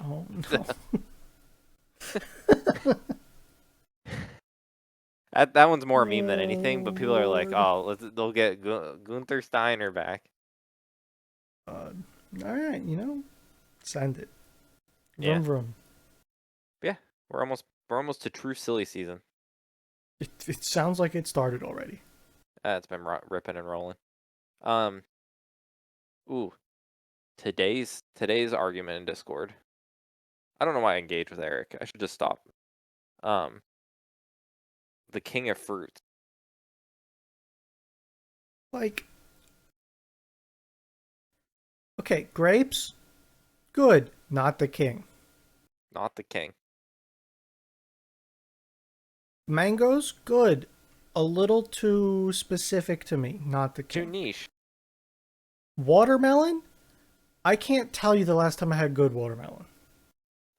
Oh So, no. that one's more a meme than anything, but Oh people are like, Lord. oh, they'll get Gunther Steiner back. All right, send it. Yeah, Vroom vroom. yeah. We're almost to true silly season. It sounds like it started already. It's been ripping and rolling. Um, ooh, today's argument in Discord. I don't know why I engage with Eric. I should just stop. Um, the king of fruit, Like, okay, grapes, good, not the king. not the king. Mangoes, good, a little too specific to me, not the Too king. niche. Watermelon, I can't tell you the last time I had good watermelon.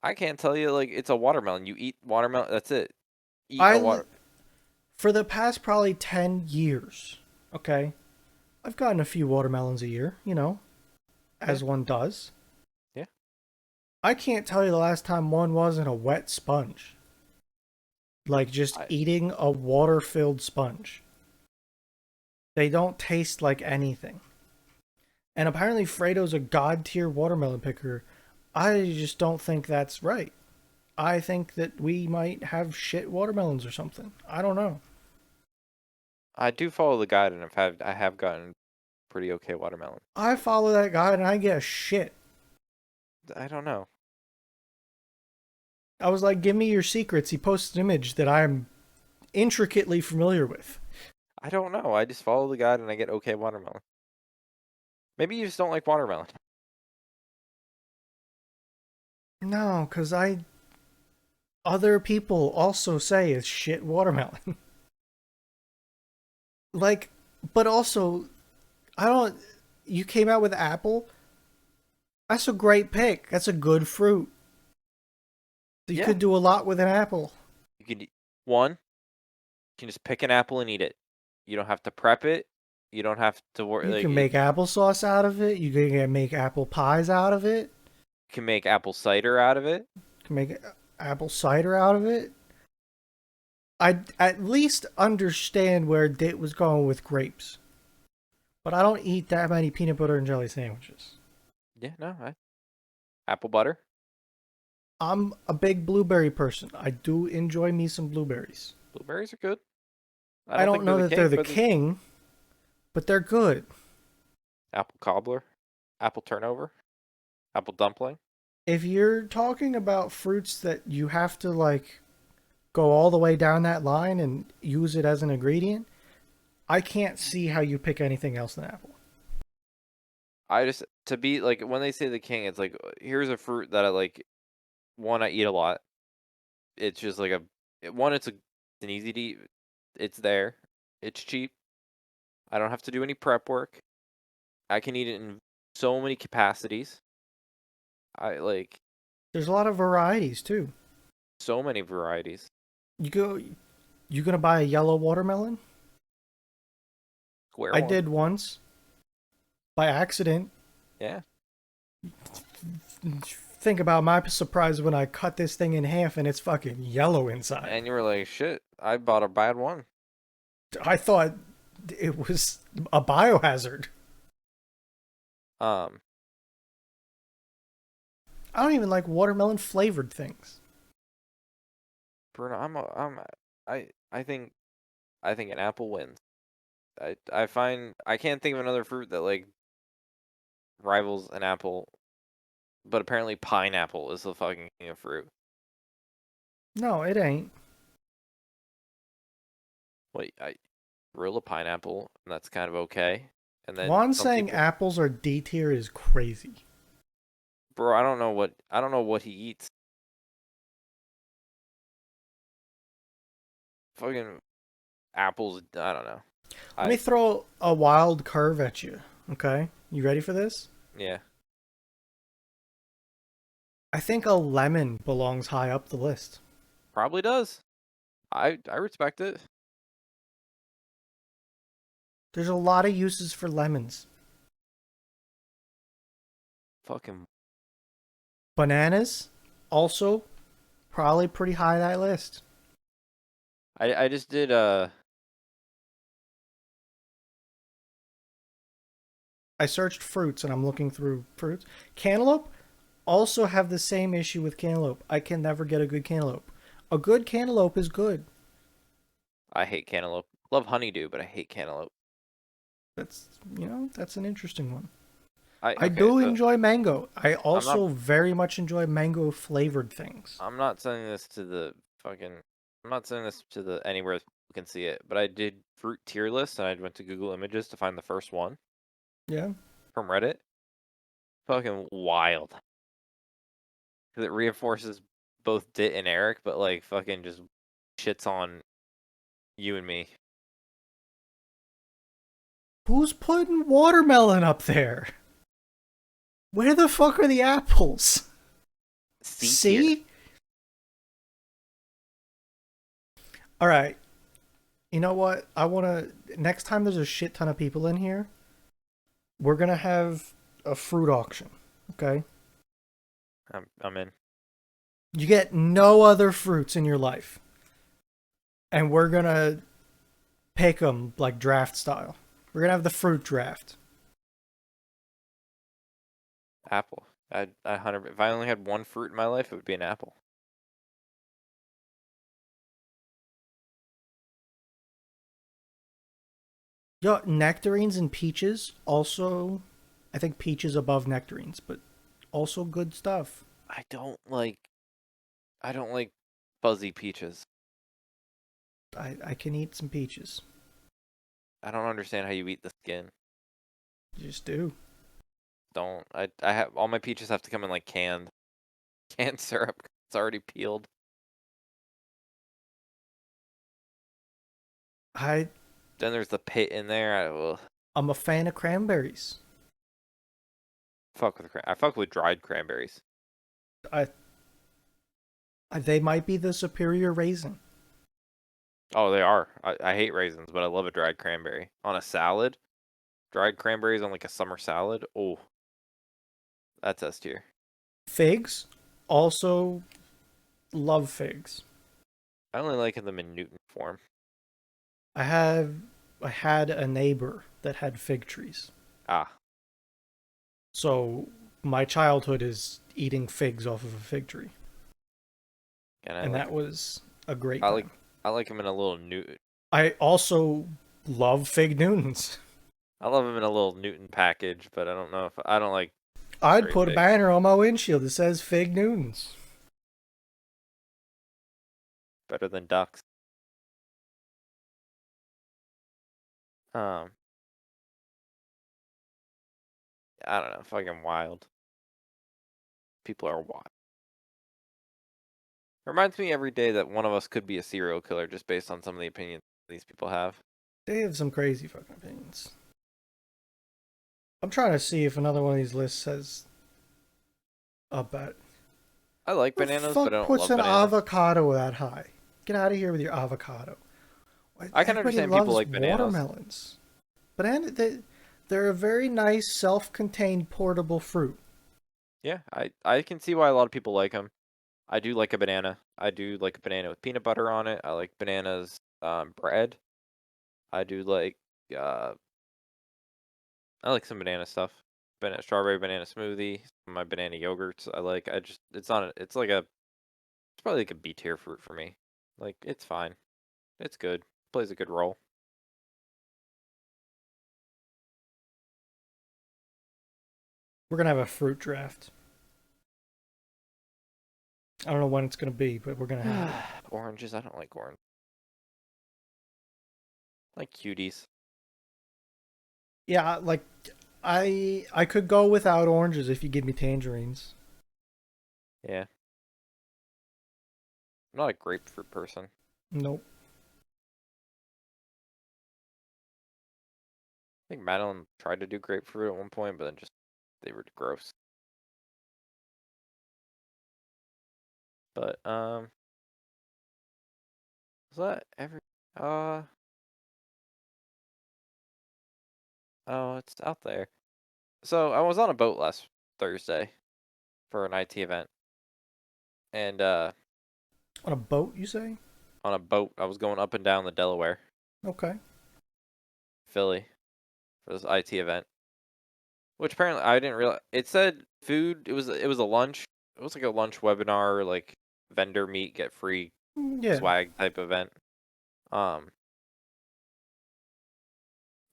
I can't tell you like it's a watermelon. You eat watermelon. That's it. Eat I a li- water. for the past probably 10 years, okay, I've gotten a few watermelons a year, Yeah, as one does. yeah. I can't tell you the last time one wasn't a wet sponge. Like just I eating a water filled sponge. They don't taste like anything. And apparently Fredo's a god tier watermelon picker. I just don't think that's right. I think that we might have shit watermelons or something. I don't know. I do follow the guide, and I have gotten pretty okay watermelon. I follow that guy and I get shit. I don't know. I was like, give me your secrets. He posted an image that I'm intricately familiar with. I don't know. I just follow the guide and I get okay watermelon. Maybe you just don't like watermelon. No, because other people also say it's shit watermelon. Like, but also, I don't. You came out with apple. That's a great pick. That's a good fruit. You Yeah. could do a lot with an apple. You can one, you can just pick an apple and eat it. You don't have to prep it. You don't have to worry You like can it. make applesauce out of it. You can make apple pies out of it. You can make apple cider out of it. You can make apple cider out of it. I at least understand where Dit was going with grapes, but I don't eat that many peanut butter and jelly sandwiches. Yeah, no, apple butter. I'm a big blueberry person. I do enjoy me some blueberries. Blueberries are good. I I don't don't think they're know the that they're king, the but king, but they're good. apple cobbler, apple turnover, apple dumpling. If you're talking about fruits that you have to like go all the way down that line and use it as an ingredient, I can't see how you pick anything else than apple. I just to be like when they say the king, it's like here's a fruit that I like. One, I eat a lot. It's just like it's an easy to eat. It's there. It's cheap. I don't have to do any prep work. I can eat it in so many capacities. I like There's a lot of varieties too. so many varieties. You gonna buy a yellow watermelon? Square I one. did once by accident. Yeah. Think about my surprise when I cut this thing in half and it's fucking yellow inside. And you were like, shit, I bought a bad one. I thought it was a biohazard. Um, I don't even like watermelon flavored things. Bruno, I think an apple wins. I find I can't think of another fruit that like rivals an apple, but apparently pineapple is the fucking king of fruit. No, it ain't. Wait, I grill a pineapple, and that's kind of okay. And then Juan some saying people, apples are D tier is crazy. bro, I don't know what he eats. Fucking apples, I don't know. Let me throw a wild curve at you. Okay, you ready for this? Yeah, I think a lemon belongs high up the list. probably does. I respect it. There's a lot of uses for lemons. Fucking Bananas, also probably pretty high that list. I just did I searched fruits and I'm looking through fruits. Cantaloupe also have the same issue with cantaloupe. I can never get a good cantaloupe. A good cantaloupe is good. I hate cantaloupe. Love honeydew, but I hate cantaloupe. That's an interesting one. I I okay, do so enjoy mango. I I'm not also very much enjoy mango flavored things. I'm not sending this to the fucking I'm not sending this to the anywhere you can see it, but I did fruit tier list and I went to Google Images to find the first one Yeah. from Reddit. Fucking wild. Because it reinforces both Dit and Eric, but like fucking just shits on you and me. Who's putting watermelon up there? Where the fuck are the apples? C tier. See? All right. You know what? I want to. Next time there's a shit ton of people in here, we're going to have a fruit auction. Okay? I'm in. You get no other fruits in your life. And we're going to pick them like draft style. We're going to have the fruit draft. Apple. I 100. If I only had one fruit in my life, it would be an apple. Yo, nectarines and peaches also. I think peaches above nectarines, but also good stuff. I don't like I don't like fuzzy peaches. I can eat some peaches. I don't understand how you eat the skin. You just do. Don't. I have all my peaches have to come in like canned syrup. It's already peeled. I Then there's the pit in there. I'm a fan of cranberries. I fuck with dried cranberries. I they might be the superior raisin. Oh, they are. I hate raisins, but I love a dried cranberry on a salad. Dried cranberries on like a summer salad. Oh, that's S tier. Figs, also love figs. I only like them in Newton form. I have I had a neighbor that had fig trees. Ah, So my childhood is eating figs off of a fig tree. and And that was a great I like time. I like them in a little Newton. I also love fig Newtons. I love them in a little Newton package, but I don't know if I don't like I'd straight put a figs. banner on my windshield that says fig Newtons. Better than ducks. Um, I don't know. Fucking wild. People are wild. Reminds me every day that one of us could be a serial killer just based on some of the opinions these people have. They have some crazy fucking opinions. I'm trying to see if another one of these lists says about. I like Who the bananas, but I fuck don't puts love an bananas. avocado that high? Get out of here with your avocado. I can Everybody understand people loves like bananas. watermelons. They're a very nice, self-contained, portable fruit. Yeah, I can see why a lot of people like them. I do like a banana. I do like a banana with peanut butter on it. I like bananas bread. I do like uh I like some banana stuff. Banana strawberry banana smoothie. Some of my banana yogurts. I like. I just it's not. It's like a. It's probably like a B tier fruit for me. Like it's fine. It's good. Plays a good role. We're gonna have a fruit draft. I don't know when it's gonna be, but we're gonna have it. Oranges. I don't like orange. I like cuties. Yeah, like I could go without oranges if you give me tangerines. Yeah. I'm not a grapefruit person. Nope. I think Madeline tried to do grapefruit at one point, but then just they were gross. But is that every? Uh oh, it's out there. So I was on a boat last Thursday for an IT event, and On a boat, you say? on a boat I was going up and down the Delaware, Okay. Philly, for this IT event. Which apparently I didn't realize. It said food. It was a lunch. It was like a lunch webinar, like vendor meet, get free Yeah. swag type event. Um,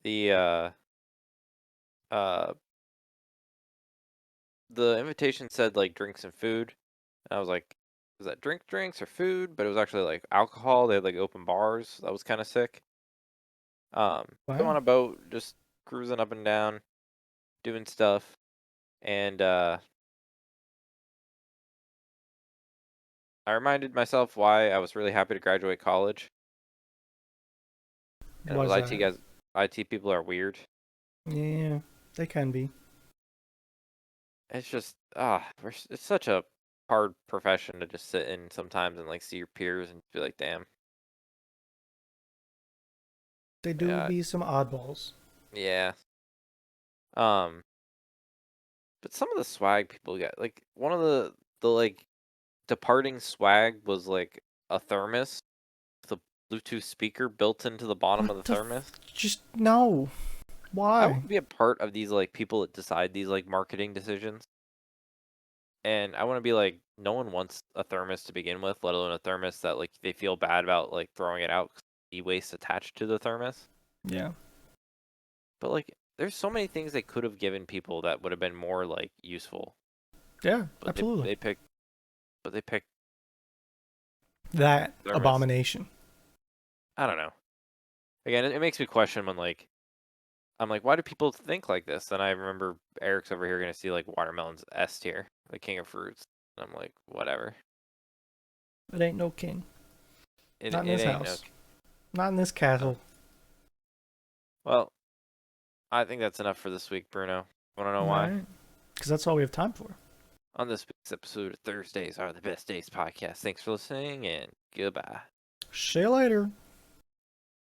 the uh the invitation said like drinks and food, and I was like, is that drinks or food? But it was actually like alcohol. They had like open bars. That was kind of sick. So Wow. on a boat, just cruising up and down, doing stuff, and I reminded myself why I was really happy to graduate college, and it was Was IT that? guys. IT people are weird. Yeah, they can be. It's just it's such a hard profession to just sit in sometimes and like see your peers and be like, damn, They do yeah, be some oddballs. yeah. Um, but some of the swag people get, like one of the like departing swag was like a thermos with a Bluetooth speaker built into the bottom What of the the? thermos. Just no. I Why? want to be a part of these like people that decide these like marketing decisions. And I want to be like, no one wants a thermos to begin with, let alone a thermos that like they feel bad about like throwing it out 'cause e-waste attached to the thermos. Yeah. But like, there's so many things they could have given people that would have been more like useful. Yeah. But Absolutely. they picked That thermos. abomination. I don't know. Again, it makes me question when like I'm like, why do people think like this? And I remember Eric's over here gonna see like watermelon's S tier, the king of fruits. And I'm like, whatever. It ain't no king. It Not in it this ain't no. house. Not in this No. castle. Well, I think that's enough for this week, Bruno. Wanna know why? Right. Because that's all we have time for. On this week's episode of Thursdays Are the Best Days podcast. Thanks for listening and goodbye. See you later.